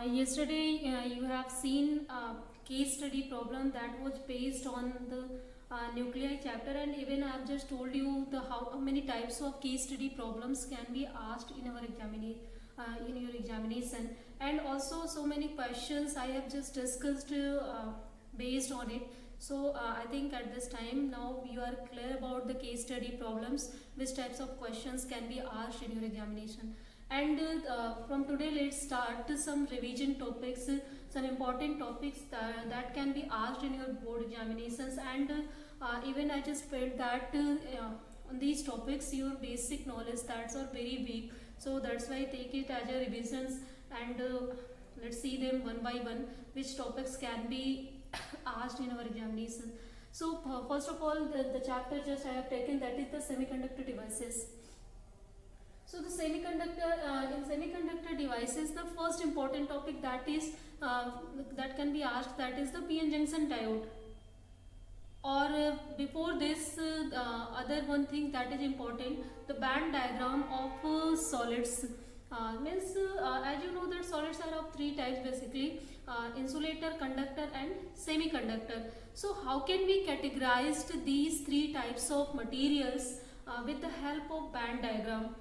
Yesterday you have seen a case study problem that was based on the nuclei chapter, and even I have just told you the how many types of case study problems can be asked in our in your examination, and also so many questions I have just discussed based on it. So I think at this time now you are clear about the case study problems, which types of questions can be asked in your examination. And from today let's start some revision topics, some important topics that can be asked in your board examinations. And even I just felt that on these topics your basic knowledge that's are very weak, so that's why I take it as a revisions. And let's see them one by one, which topics can be asked in our examination. So first of all, the chapter just I have taken, that is the semiconductor devices. So the in semiconductor devices, the first important topic that is that can be asked, that is the p-n junction diode. Or before this, other one thing that is important, the band diagram of solids. Means as you know that solids are of three types basically: insulator, conductor and semiconductor. So how can we categorize these three types of materials with the help of band diagram?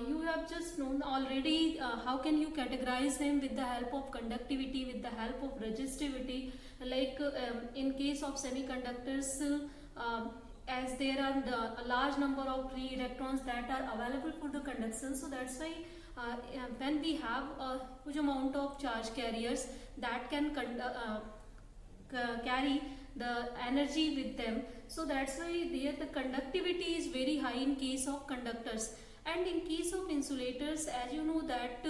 You have just known already how can you categorize them with the help of conductivity, with the help of resistivity. Like in case of semiconductors, as there are a large number of free electrons that are available for the conduction, so that's why when we have a huge amount of charge carriers that can carry the energy with them, so that's why there the conductivity is very high in case of conductors. And in case of insulators, as you know that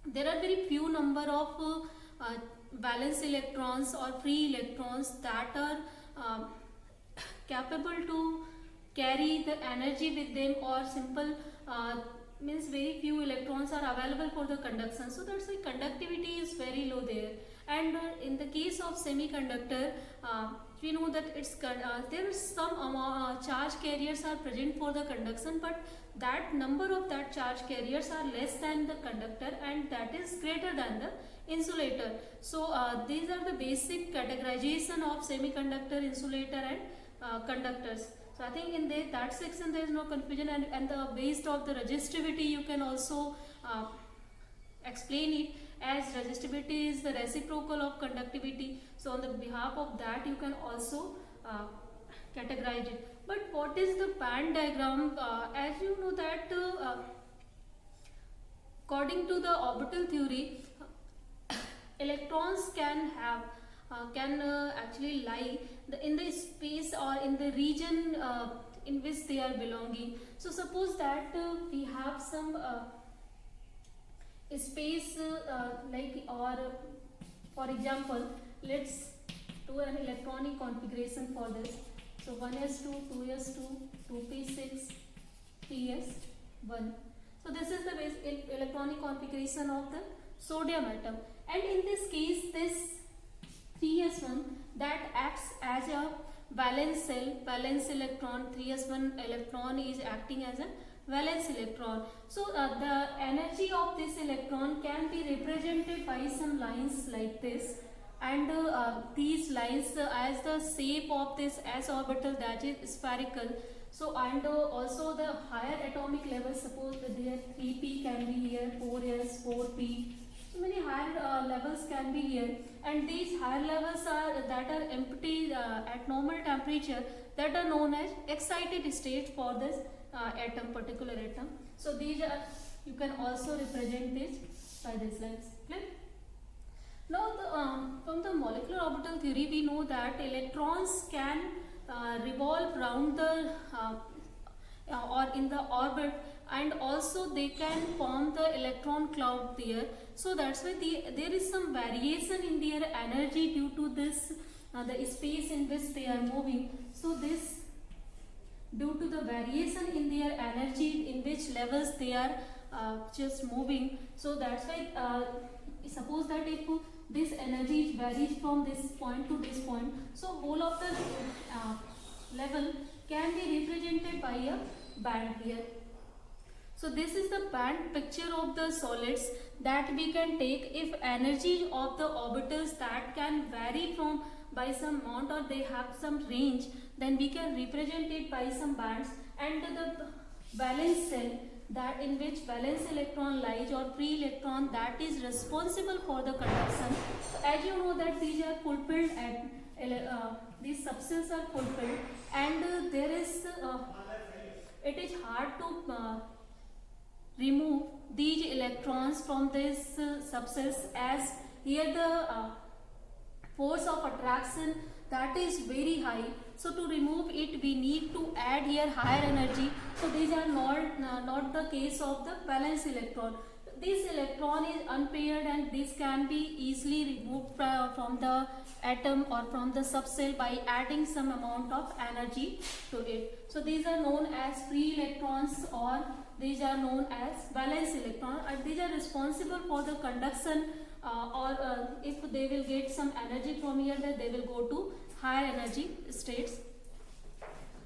there are very few number of valence electrons or free electrons that are capable to carry the energy with them, or simple means very few electrons are available for the conduction, so that's why conductivity is very low there. And in the case of semiconductor, we know that it's there is some charge carriers are present for the conduction, but that number of that charge carriers are less than the conductor, and that is greater than the insulator. So these are the basic categorization of semiconductor, insulator and conductors. So I think in that section there is no confusion, and the based of the resistivity you can also explain it as resistivity is the reciprocal of conductivity. So on the behalf of that you can also categorize it. But what is the band diagram? As you know that according to the orbital theory, electrons can have actually lie in the space or in the region in which they are belonging. So suppose that we have some space like, or for example, let's do an electronic configuration for this. So 1s2, 2s2, 2p6, 3s1. So this is the basic electronic configuration of the sodium atom, and in this case this 3s1 that acts as a valence cell, valence electron. 3s1 electron is acting as a valence electron. So the energy of this electron can be represented by some lines like this, and these lines as the shape of this s orbital, that is spherical. So and also the higher atomic level, suppose that there 3p can be here, 4s, 4p, so many higher levels can be here, and these higher levels are that are empty at normal temperature, that are known as excited state for this atom, particular atom. So these are, you can also represent this by these lines. Clear? Now from the molecular orbital theory we know that electrons can revolve around the or in the orbit, and also they can form the electron cloud there. So that's why there is some variation in their energy due to this the space in which they are moving. So this, due to the variation in their energy, in which levels they are just moving, so that's why suppose that if this energy varies from this point to this point, so whole of the level can be represented by a band here. So this is the band picture of the solids that we can take if energy of the orbitals that can vary from by some amount or they have some range, then we can represent it by some bands, and the valence shell that in which valence electron lies or free electron that is responsible for the conduction. So as you know that these are fulfilled and these substances are fulfilled, and there is it is hard to remove these electrons from this substance, as here the force of attraction that is very high. So to remove it we need to add here higher energy. So these are not the case of the valence electron. This electron is unpaired and this can be easily removed from the atom or from the subcell by adding some amount of energy to it. So these are known as free electrons or these are known as valence electron, and these are responsible for the conduction if they will get some energy from here, then they will go to higher energy states.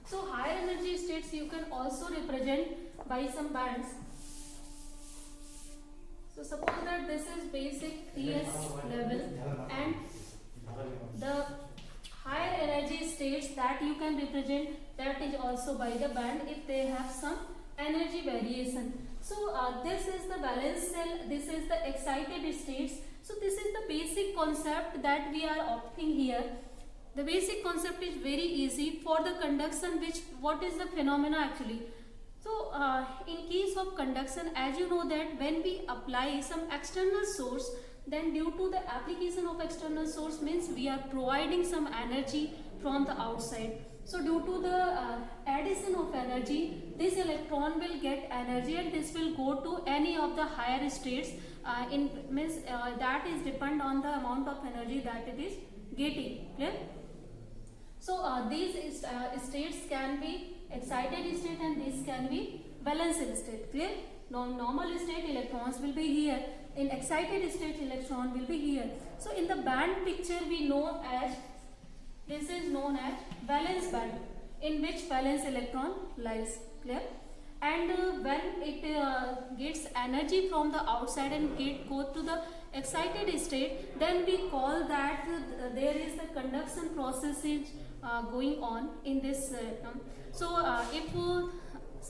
So higher energy states you can also represent by some bands. So suppose that this is basic TS level, and the higher energy states that you can represent, that is also by the band if they have some energy variation. So this is the valence shell, this is the excited states. So this is the basic concept that we are opting here. The basic concept is very easy for the conduction, which what is the phenomena actually. So in case of conduction, as you know that when we apply some external source, then due to the application of external source means we are providing some energy from the outside. So due to the addition of energy, this electron will get energy and this will go to any of the higher states. That is depend on the amount of energy that it is getting. Clear? So these states can be excited state and this can be valence state. Clear? Normal state electrons will be here. In excited state electron will be here. So in the band picture we know as, this is known as valence band in which valence electron lies. Clear? And when it gets energy from the outside and go to the excited state, then we call that there is the conduction process is going on in this atom. So if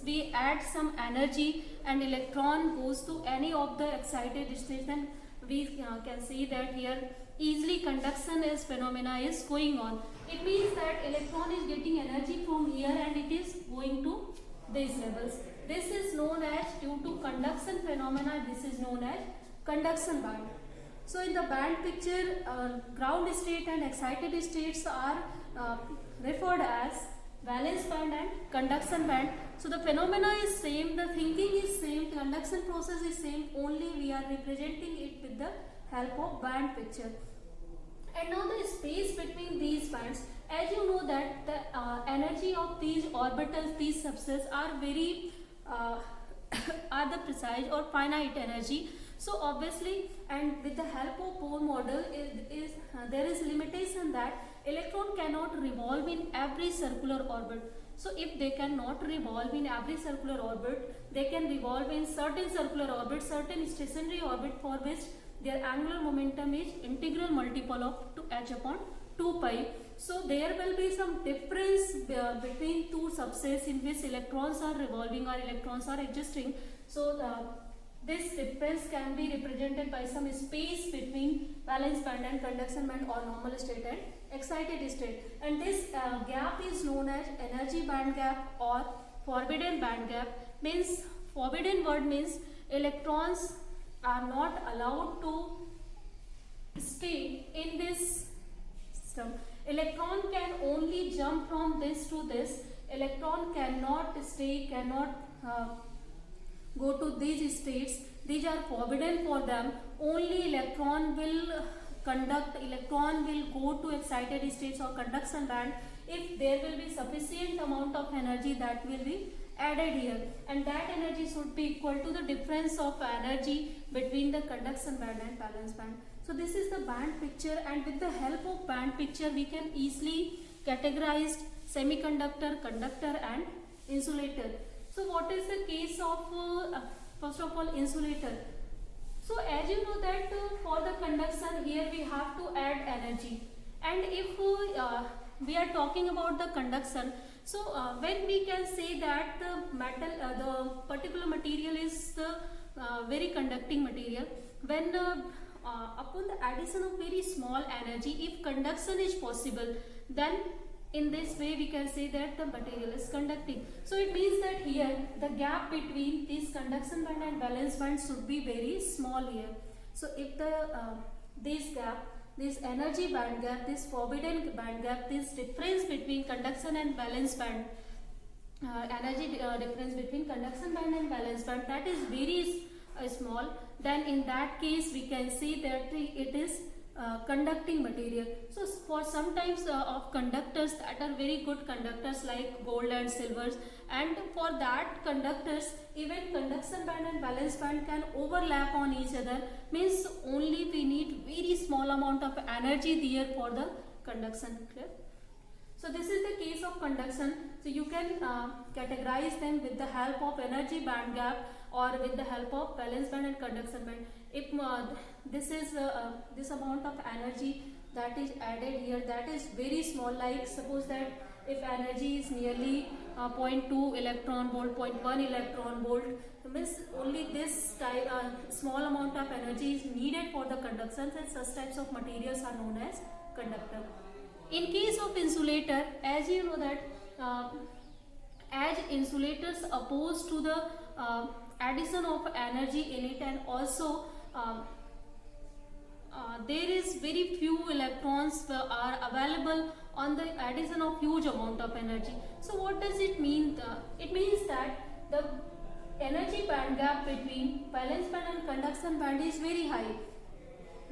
we add some energy and electron goes to any of the excited states, then we can see that here easily conduction is phenomena is going on. It means that electron is getting energy from here and it is going to these levels. This is known as, due to conduction phenomena, this is known as conduction band. So in the band picture, ground state and excited states are referred as valence band and conduction band. So the phenomena is same, the thinking is same, conduction process is same, only we are representing it with the help of band picture. And now the space between these bands, as you know that the energy of these orbitals, these subsets are very are the precise or finite energy. So obviously, and with the help of Bohr model, there is limitation that electron cannot revolve in every circular orbit. So if they cannot revolve in every circular orbit, they can revolve in certain circular orbits, certain stationary orbit for which their angular momentum is integral multiple of h upon 2 pi. So there will be some difference between two subsets in which electrons are revolving or electrons are existing. So this difference can be represented by some space between valence band and conduction band or normal state and excited state. And this gap is known as energy band gap or forbidden band gap. Means forbidden word means electrons are not allowed to stay in this system. Electron can only jump from this to this. Electron cannot stay, cannot go to these states. These are forbidden for them. Only electron will conduct, electron will go to excited states or conduction band if there will be sufficient amount of energy that will be added here, and that energy should be equal to the difference of energy between the conduction band and valence band. So this is the band picture, and with the help of band picture we can easily categorize semiconductor, conductor and insulator. So what is the case of first of all insulator? So as you know that for the conduction here we have to add energy, and if we are talking about the conduction, so when we can say that the metal, the particular material is the very conducting material, when upon the addition of very small energy, if conduction is possible, then in this way we can say that the material is conducting. So it means that here the gap between this conduction band and valence band should be very small here. So if the this gap, this energy band gap, this forbidden band gap, this difference between conduction and valence band, energy difference between conduction band and valence band, that is very small, then in that case we can say that it is conducting material. So for some types of conductors that are very good conductors like gold and silvers, and for that conductors even conduction band and valence band can overlap on each other, means only we need very small amount of energy there for the conduction. Clear? So this is the case of conduction. So you can categorize them with the help of energy band gap or with the help of valence band and conduction band. If this is this amount of energy that is added here, that is very small, like suppose that if energy is nearly 0.2 electron volt, 0.1 electron volt, means only this type, small amount of energy is needed for the conduction, and such types of materials are known as conductor. In case of insulator, as you know that as insulators opposed to the addition of energy in it, and also there is very few electrons are available on the addition of huge amount of energy. So what does it mean? It means that the energy band gap between valence band and conduction band is very high,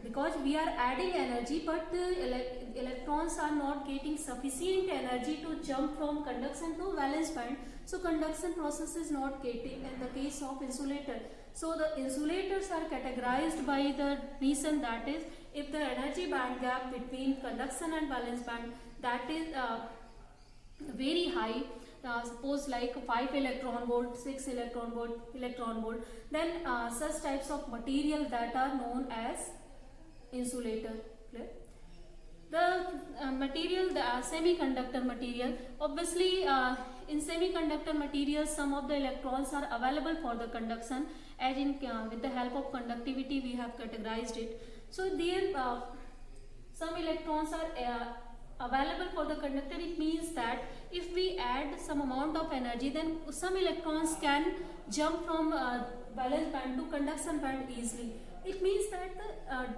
because we are adding energy, but the electrons are not getting sufficient energy to jump from conduction to valence band. So conduction process is not getting in the case of insulator. So the insulators are categorized by the reason that is, if the energy band gap between conduction and valence band that is very high, suppose like 5 electron volt, 6 electron volt, then such types of material that are known as insulator. Clear? The material, the semiconductor material, obviously in semiconductor materials some of the electrons are available for the conduction, as in with the help of conductivity we have categorized it. So there some electrons are available for the conductor. It means that if we add some amount of energy, then some electrons can jump from valence band to conduction band easily. It means that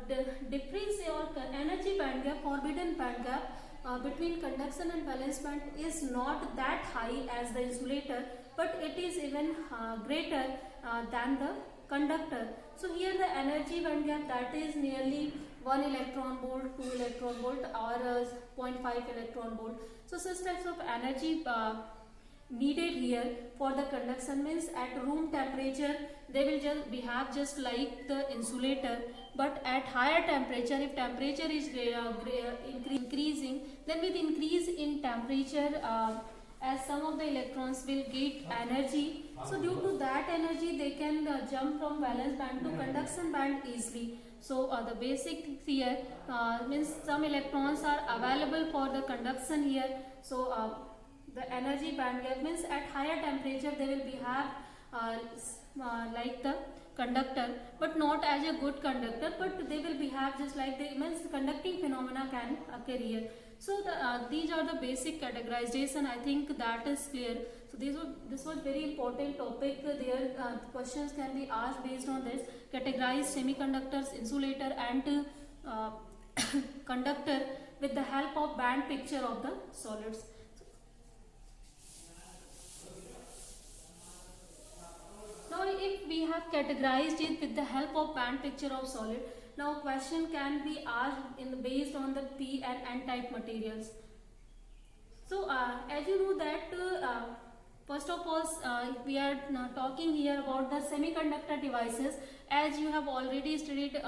the difference or energy band gap, forbidden band gap between conduction and valence band is not that high as the insulator, but it is even greater than the conductor. So here the energy band gap that is nearly 1 electron volt, 2 electron volt, or 0.5 electron volt. So such types of energy needed here for the conduction, means at room temperature they will just behave just like the insulator, but at higher temperature, if temperature is increasing, then with increase in temperature as some of the electrons will get energy, so due to that energy they can jump from valence band to conduction band easily. So the basic here means some electrons are available for the conduction here. So the energy band gap means at higher temperature they will behave like the conductor, but not as a good conductor, but they will behave just like the means conducting phenomena can occur here. So these are the basic categorization. I think that is clear. So this was very important topic. There questions can be asked based on this. Categorize semiconductors, insulator and conductor with the help of band picture of the solids. Now if we have categorized it with the help of band picture of solid, now question can be asked based on the P and N type materials. So as you know that First of all, we are now talking here about the semiconductor devices. As you have already studied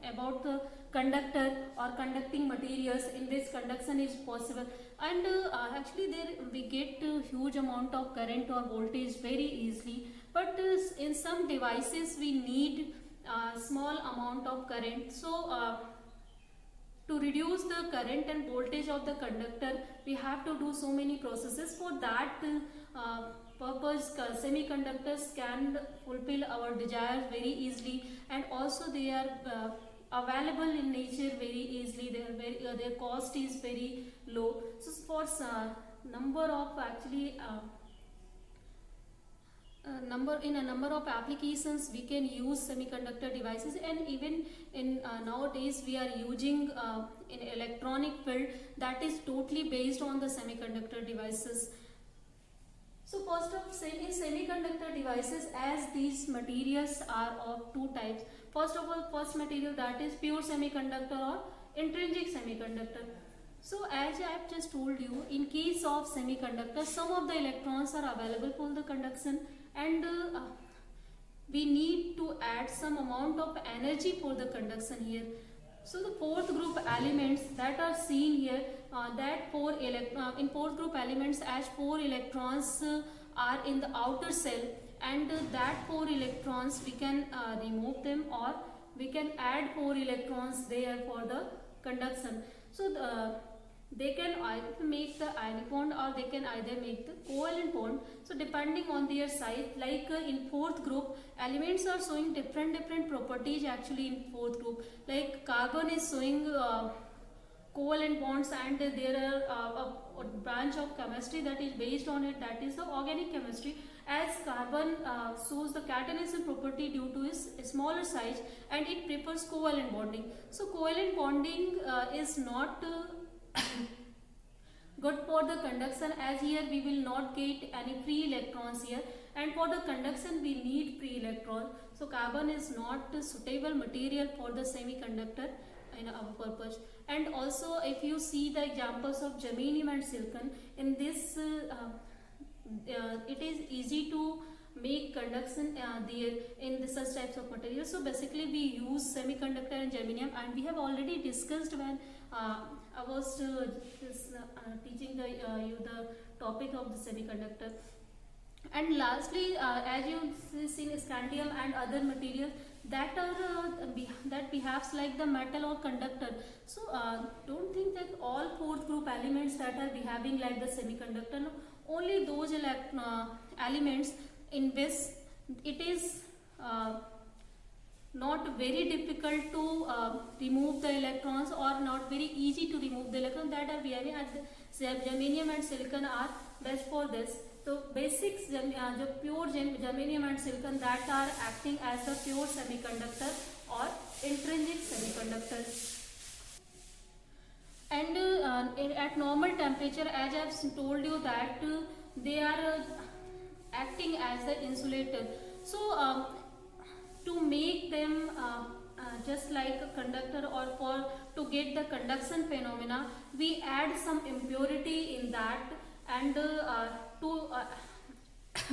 about the conductor or conducting materials in which conduction is possible, and actually there we get huge amount of current or voltage very easily. But in some devices we need small amount of current. So to reduce the current and voltage of the conductor, we have to do so many processes. For that purpose, semiconductors can fulfill our desires very easily, and also they are available in nature very easily. They are their cost is very low. So for number of actually in a number of applications we can use semiconductor devices, and even in nowadays we are using in electronic field that is totally based on the semiconductor devices. So first of in semiconductor devices, as these materials are of two types. First of all, first material, that is pure semiconductor or intrinsic semiconductor. So as I have just told you, in case of semiconductor, some of the electrons are available for the conduction, and we need to add some amount of energy for the conduction here. So the fourth group elements that are seen here, in fourth group elements, as 4 electrons are in the outer cell, and that 4 electrons we can remove them, or we can add 4 electrons there for the conduction. So they can either make the ionic bond, or they can either make the covalent bond. So depending on their size, like in fourth group, elements are showing different properties actually in fourth group. Like carbon is showing covalent bonds, and there are a branch of chemistry that is based on it, that is the organic chemistry. As carbon shows the catenation property due to its smaller size, and it prefers covalent bonding. So covalent bonding is not good for the conduction, as here we will not get any free electrons here, and for the conduction we need free electron. So carbon is not a suitable material for the semiconductor in our purpose. And also, if you see the examples of germanium and silicon, in this it is easy to make conduction there in such types of materials. So basically we use semiconductor and germanium, and we have already discussed when I was teaching you the topic of the semiconductor. And lastly, as you see scandium and other materials that are that behaves like the metal or conductor. So don't think that all fourth group elements that are behaving like the semiconductor. No, only those elements in which it is not very difficult to remove the electrons, or not very easy to remove the electrons, that are behaving as the germanium and silicon are best for this. So basics, the pure germanium and silicon that are acting as the pure semiconductor or intrinsic semiconductor. And at normal temperature, as I have told you, that they are acting as the insulator. So to make them just like a conductor, or for to get the conduction phenomena, we add some impurity in that, and to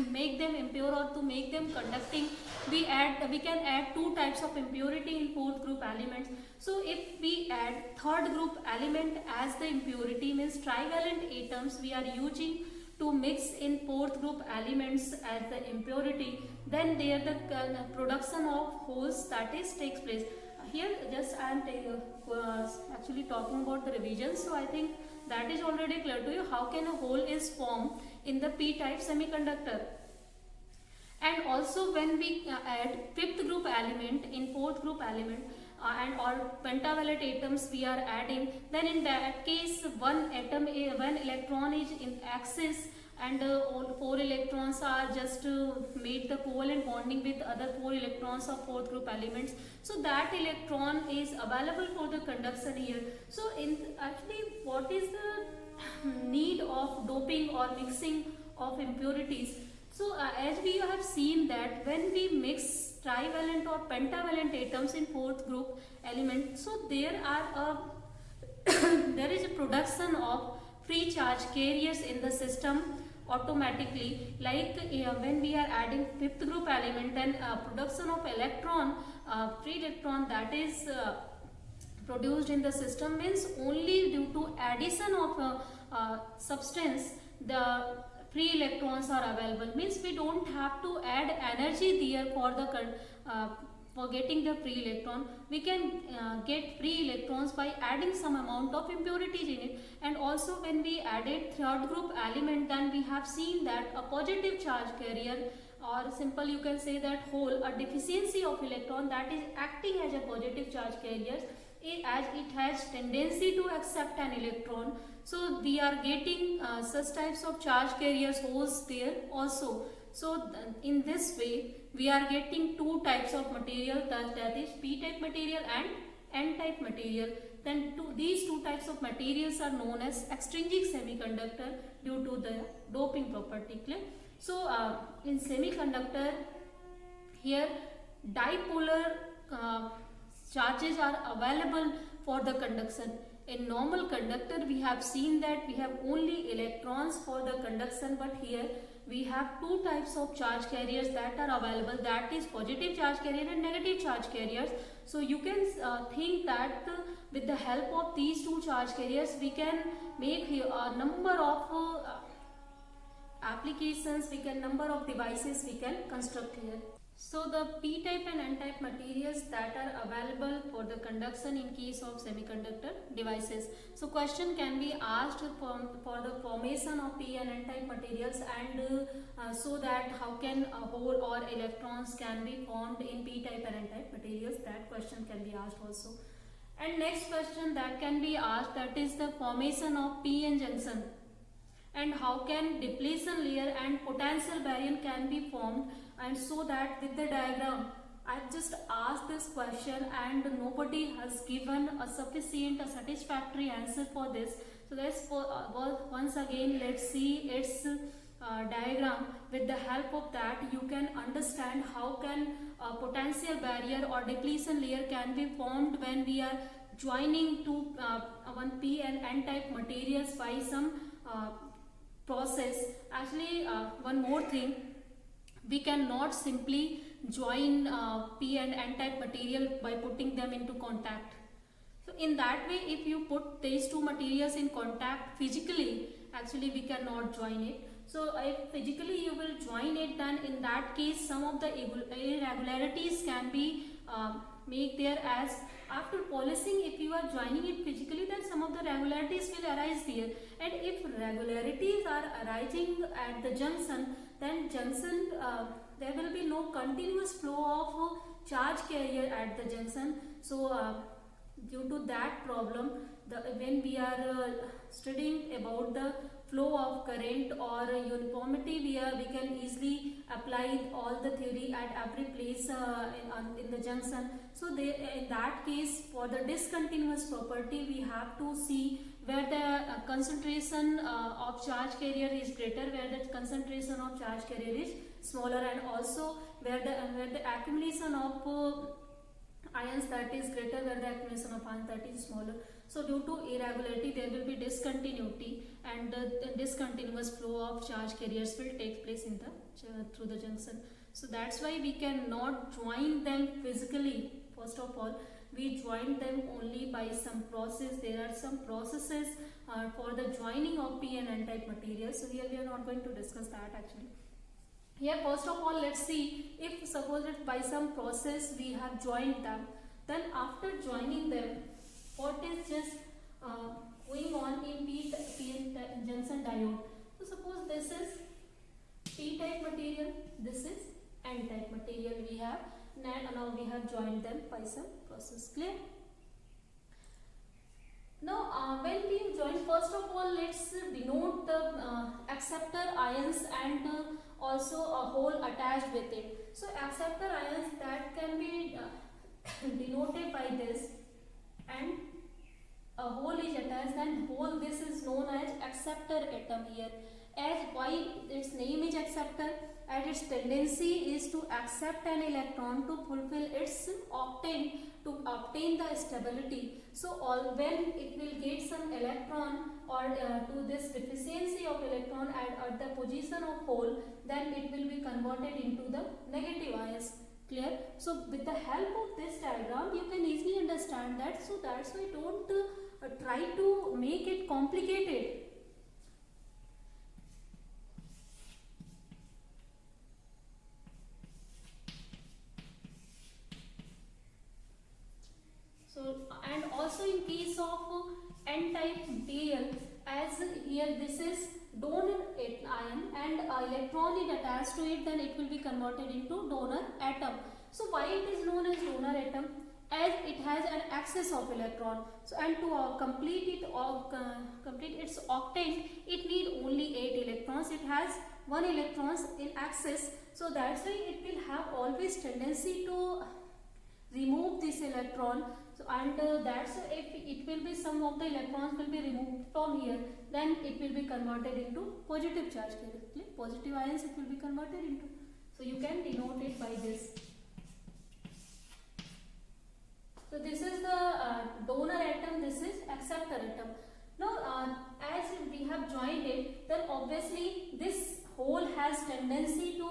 make them impure or to make them conducting, we can add two types of impurity in fourth group elements. So if we add third group element as the impurity, means trivalent atoms we are using to mix in fourth group elements as the impurity, then there the production of holes that is takes place. Here just I am actually talking about the revision, so I think that is already clear to you how can a hole is formed in the p-type semiconductor. And also when we add fifth group element in fourth group element, and or pentavalent atoms we are adding, then in that case one electron is in axis, and all 4 electrons are just made the covalent bonding with other 4 electrons of fourth group elements. So that electron is available for the conduction here. So actually what is the need of doping or mixing of impurities? So as we have seen that when we mix trivalent or pentavalent atoms in fourth group element, so there are there is a production of free charge carriers in the system, automatically. Like when we are adding fifth group element, then production of electron, free electron, that is produced in the system means only due to addition of substance the free electrons are available, means we don't have to add energy there for the for getting the free electron. We can get free electrons by adding some amount of impurities in it. And also when we added third group element, then we have seen that a positive charge carrier, or simple you can say that hole, a deficiency of electron that is acting as a positive charge carrier, as it has tendency to accept an electron. So we are getting such types of charge carriers holes there also. So in this way we are getting two types of material, that is p-type material and n-type material. Then these two types of materials are known as extrinsic semiconductor due to the doping property. Clear? So in semiconductor, here dipolar charges are available for the conduction. In normal conductor we have seen that we have only electrons for the conduction, but here we have two types of charge carriers that are available, that is positive charge carrier and negative charge carriers. So you can think that with the help of these two charge carriers we can make a number of applications, number of devices we can construct here. So the p-type and n-type materials that are available for the conduction in case of semiconductor devices. So question can be asked for the formation of p and n-type materials, and so that how can a hole or electrons can be formed in p-type and n-type materials, that question can be asked also. And next question that can be asked, that is the formation of p-n junction, and how can depletion layer and potential barrier can be formed. And so that with the diagram, I've just asked this question and nobody has given a sufficient, a satisfactory answer for this. So let's once again let's see its diagram. With the help of that you can understand how can a potential barrier or depletion layer can be formed when we are joining two one p and n type materials by some process. Actually one more thing, we cannot simply join p and n type material by putting them into contact. So in that way, if you put these two materials in contact physically, actually we cannot join it. So if physically you will join it, then in that case some of the irregularities can be made there, as after polishing, if you are joining it physically, then some of the regularities will arise there. And if regularities are arising at the junction, then junction there will be no continuous flow of charge carrier at the junction. So due to that problem, when we are studying about the flow of current or uniformity, we can easily apply all the theory at every place in the junction. So in that case, for the discontinuous property, we have to see where the concentration of charge carrier is greater, where the concentration of charge carrier is smaller, and also where the accumulation of ions that is greater, where the accumulation of ions that is smaller. So due to irregularity there will be discontinuity, and the discontinuous flow of charge carriers will take place in the through the junction. So that's why we cannot join them physically. First of all, we join them only by some process. There are some processes for the joining of p and n type materials. So here we are not going to discuss that actually. Here first of all, let's see, if suppose that by some process we have joined them, then after joining them, what is just going on in p junction diode. So suppose this is p type material, this is n type material we have. Now we have joined them by some process. Clear? Now when we join, first of all let's denote the acceptor ions and also a hole attached with it. So acceptor ions that can be denoted by this, and a hole is attached, and hole, this is known as acceptor atom here. As why its name is acceptor, and its tendency is to accept an electron to fulfill its octane to obtain the stability. So when it will get some electron or to this deficiency of electron at the position of hole, then it will be converted into the negative ions. Clear? So with the help of this diagram you can easily understand that. So that's why don't try to make it complicated. So and also in case of n-type Dl, as here this is donor ion and electron is attached to it, then it will be converted into donor atom. So why it is known as donor atom? As it has an excess of electron. So and to complete its octet, it need only 8 electrons. It has 1 electrons in excess. So that's why it will have always tendency to remove this electron. So and that's if it will be some of the electrons will be removed from here, then it will be converted into positive charge carrier. Positive ions it will be converted into. So you can denote it by this. So this is the donor atom, this is acceptor atom. Now as we have joined it, then obviously this hole has tendency to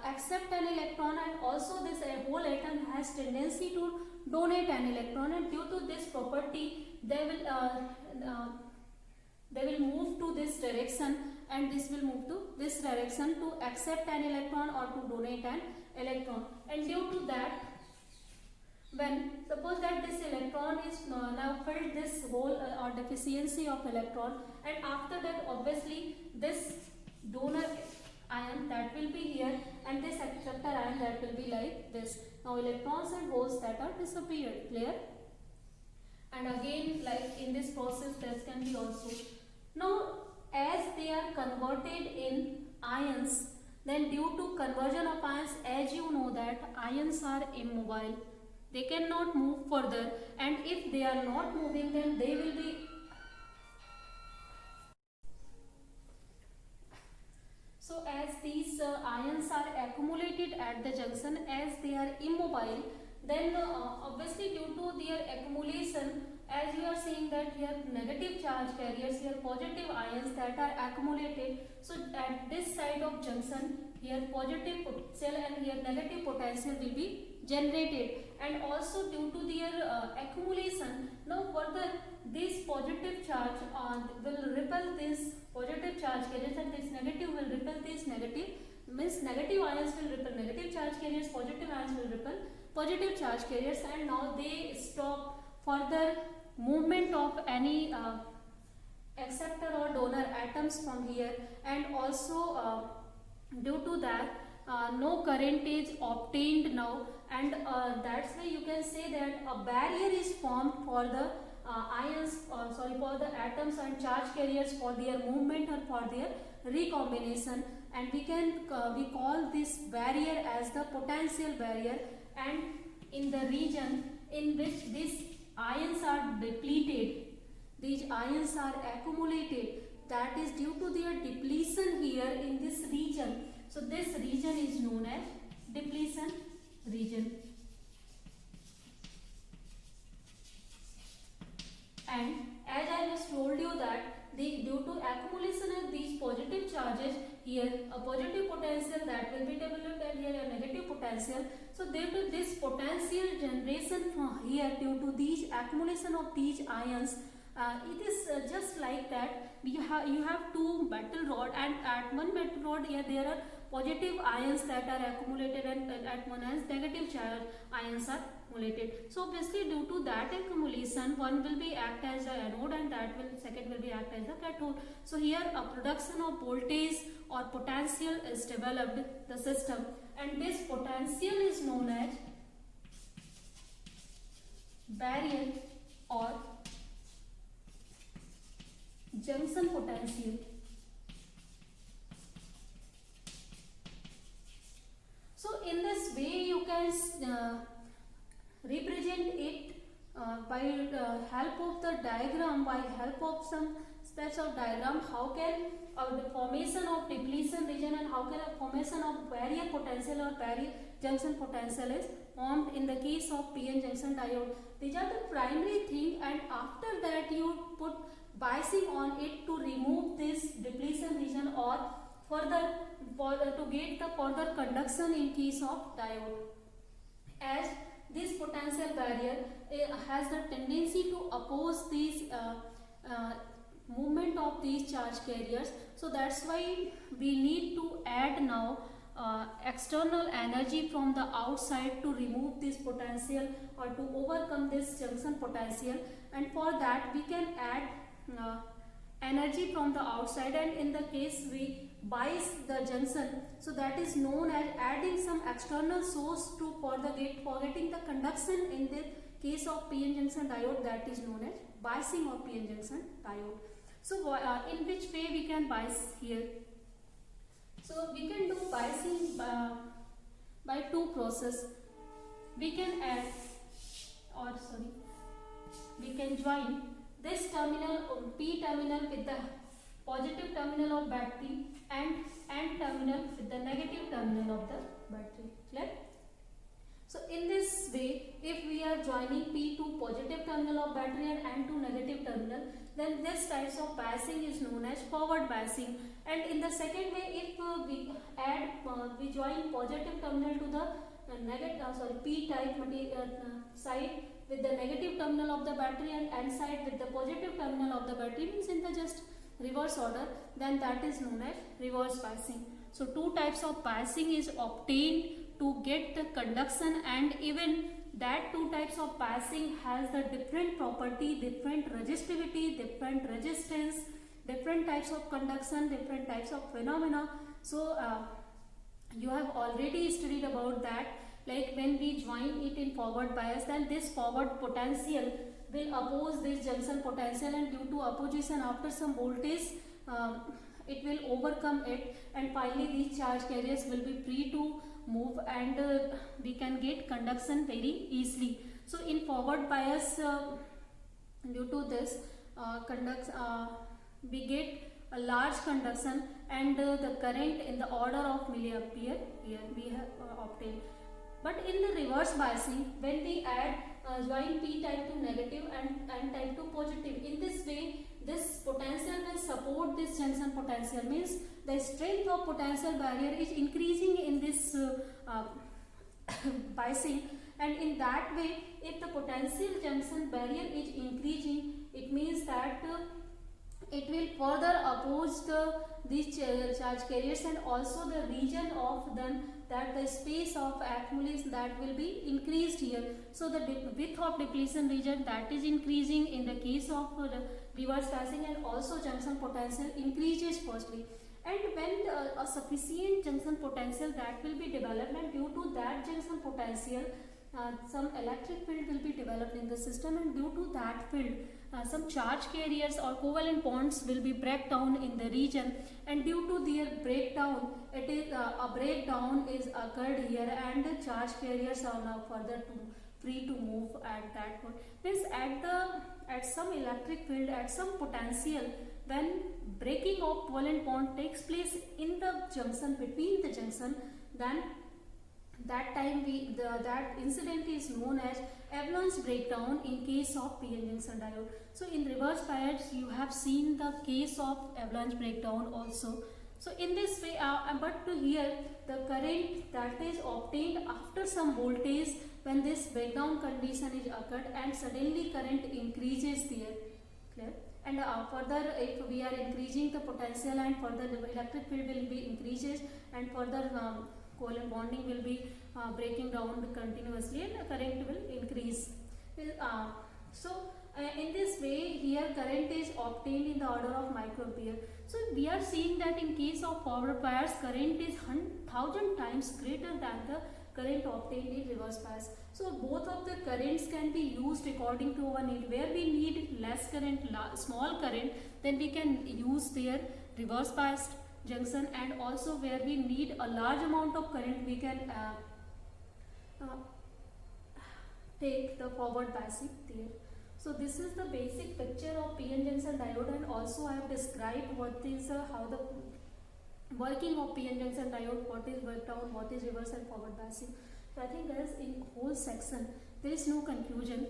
accept an electron, and also this whole atom has tendency to donate an electron, and due to this property they will move to this direction, and this will move to this direction to accept an electron or to donate an electron. And due to that, when suppose that this electron is now filled this hole or deficiency of electron, and after that obviously this donor ion that will be here and this acceptor ion that will be like this. Now electrons and holes that are disappeared. Clear? And again like in this process that can be also. Now as they are converted in ions, then due to conversion of ions, as you know that ions are immobile. They cannot move further, and if they are not moving, then they will be so as these ions are accumulated at the junction, as they are immobile, then obviously due to their accumulation, as you are seeing that here negative charge carriers, here positive ions that are accumulated. So at this side of junction, here positive potential and here negative potential will be generated, and also due to their accumulation, now further this positive charge will repel this positive charge carriers, and this negative will repel this negative, means negative ions will repel negative charge carriers, positive ions will repel positive charge carriers, and now they stop further movement of any acceptor or donor atoms from here, and also due to that no current is obtained now, and that's why you can say that a barrier is formed for the for the atoms and charge carriers for their movement or for their recombination, and we call this barrier as the potential barrier. And in the region in which these ions are depleted, these ions are accumulated, that is due to their depletion here in this region. So this region is known as depletion region. And as I just told you that due to accumulation of these positive charges, here a positive potential that will be developed, and here a negative potential. So due to this potential generation from here, due to these accumulation of these ions, it is just like that you have two metal rod, and at one metal rod here there are positive ions that are accumulated, and at one end negative charge ions are accumulated. So obviously due to that accumulation, one will be act as a anode and second will be act as a cathode. So here a production of voltage or potential is developed the system, and this potential is known as barrier or junction potential. So in this way you can represent it by help of the diagram, by help of some steps of diagram. How can the formation of depletion region and how can a formation of barrier potential or barrier junction potential is formed in the case of PN junction diode. These are the primary thing, and after that you put biasing on it to remove this depletion region or further to get the further conduction in case of diode. As this potential barrier has the tendency to oppose these movement of these charge carriers, so that's why we need to add now external energy from the outside to remove this potential or to overcome this junction potential, and for that we can add energy from the outside, and in the case we bias the junction, so that is known as adding some external source to for getting the conduction in the case of PN junction diode, that is known as biasing of PN junction diode. So in which way we can bias here? So we can do biasing by two process. We can add, or sorry, we can join this terminal P terminal with the positive terminal of battery and N terminal with the negative terminal of the battery. Clear? So in this way, if we are joining P to positive terminal of battery and N to negative terminal, then this types of biasing is known as forward biasing. And in the second way, if we add we join positive terminal to the P type side with the negative terminal of the battery and N side with the positive terminal of the battery, means in the just reverse order, then that is known as reverse biasing. So two types of biasing is obtained to get the conduction, and even that two types of biasing has the different property, different resistivity, different resistance, different types of conduction, different types of phenomena. So you have already studied about that, like when we join it in forward bias, then this forward potential will oppose this junction potential, and due to opposition after some voltage it will overcome it, and finally these charge carriers will be free to move, and we can get conduction very easily. So in forward bias, due to this we get a large conduction, and the current in the order of milliampere here we have obtained. But in the reverse biasing, when we add join P type to negative and N type to positive, in this way this potential will support this junction potential, means the strength of potential barrier is increasing in this biasing, and in that way if the potential junction barrier is increasing, it means that it will further oppose these charge carriers, and also the region of them, that the space of accumulation that will be increased here. So the width of depletion region that is increasing in the case of reverse biasing, and also junction potential increases firstly. And when a sufficient junction potential that will be developed, and due to that junction potential some electric field will be developed in the system, and due to that field some charge carriers or covalent bonds will be break down in the region, and due to their breakdown, it is a breakdown is occurred here, and the charge carriers are now further free to move at that point. Means at some electric field, at some potential, when breaking of covalent bond takes place in the junction, between the junction, then that time that incident is known as avalanche breakdown in case of PN junction diode. So in reverse bias you have seen the case of avalanche breakdown also. So in this way, but here the current that is obtained after some voltage, when this breakdown condition is occurred, and suddenly current increases there. Clear? And further, if we are increasing the potential, and further the electric field will be increases, and further covalent bonding will be breaking down continuously, and the current will increase. In this way, here current is obtained in the order of microampere. So we are seeing that in case of forward bias, current is 1000 times greater than the current obtained in reverse bias. So both of the currents can be used according to our need. Where we need less current, small current, then we can use their reverse biased junction, and also where we need a large amount of current, we can take the forward biasing there. So this is the basic picture of PN junction diode, and also I have described what is how the working of PN junction diode, what is breakdown, what is reverse and forward biasing. So I think guys, in whole section there is no confusion.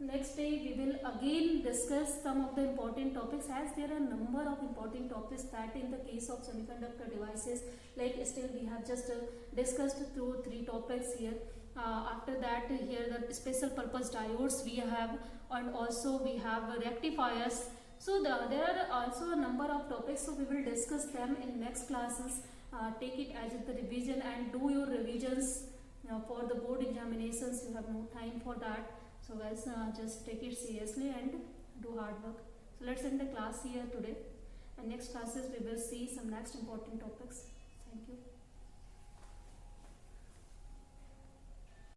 Next day we will again discuss some of the important topics, as there are a number of important topics that in the case of semiconductor devices, like still we have just discussed through 3 topics here. After that, here the special purpose diodes we have, and also we have rectifiers. So there are also a number of topics, so we will discuss them in next classes. Take it as the revision and do your revisions for the board examinations. You have no time for that. So guys, just take it seriously and do hard work. So let's end the class here today, and next classes we will see some next important topics. Thank you.